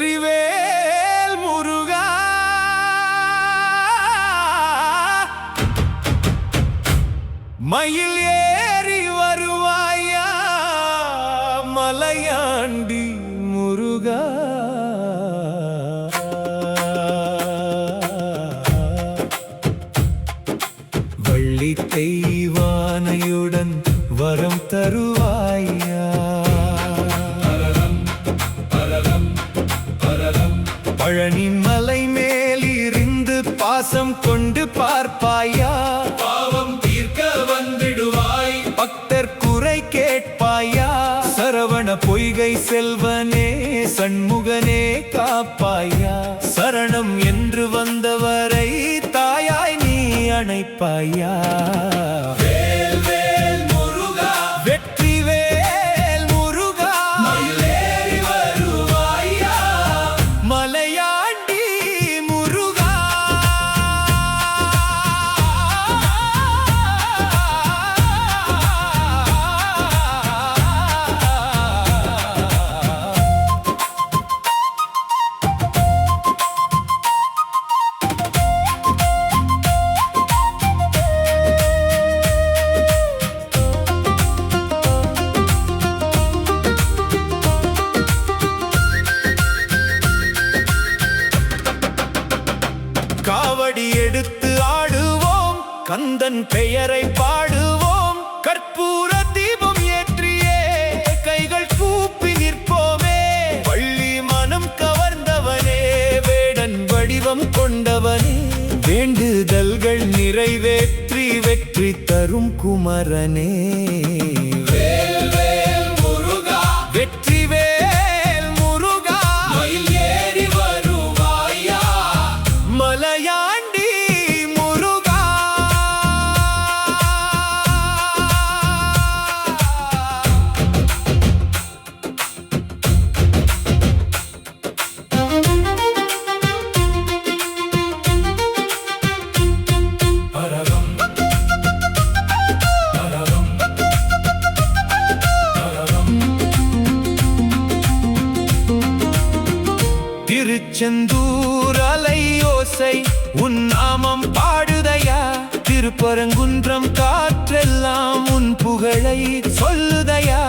வெற்றிவேல் முருகா மயில் ஏறி வருவாயா மலையாண்டி முருகா வள்ளி தெய்வானையுடன் வரம் தருவாயா பழனி மலை மேலிருந்து பாசம் கொண்டு பார்ப்பாயா பாவம் தீர்க்க வந்திடுவாய் பக்தர் குறை கேட்பாயா சரவண பொய்கை செல்வனே சண்முகனே காப்பாயா சரணம் என்று வந்தவரை தாயாய் நீ அணைப்பாயா வேல் வேல் முருகா வெற்றிவேல் முருகா மயிலேறி வருவாயா மலையாண்டி முருகா காவடி எடுத்து ஆடுவோம் கந்தன் பெயரை பாடுவோம் கற்பூர தீபம் ஏற்றியே கைகள் கூப்பி நிற்போமே பள்ளி மனம் கவர்ந்தவனே வேடன் வடிவம் கொண்டவனே வேண்டுதல்கள் நிறைவேற்றி வெற்றி தரும் குமரனே வேல் வேல் முருகா வெற்றிவேல் முருகா மயில் ஏறி வருவாயா மலையாண்டி முருகா பரவம் பரவம் பரவம் திருச்செந்தூர் அலையோசை உன் நாமம் பாடுதையா திருப்பரங்குன்றம் காற்றெல்லாம் உன் புகழை சொல்லுதையா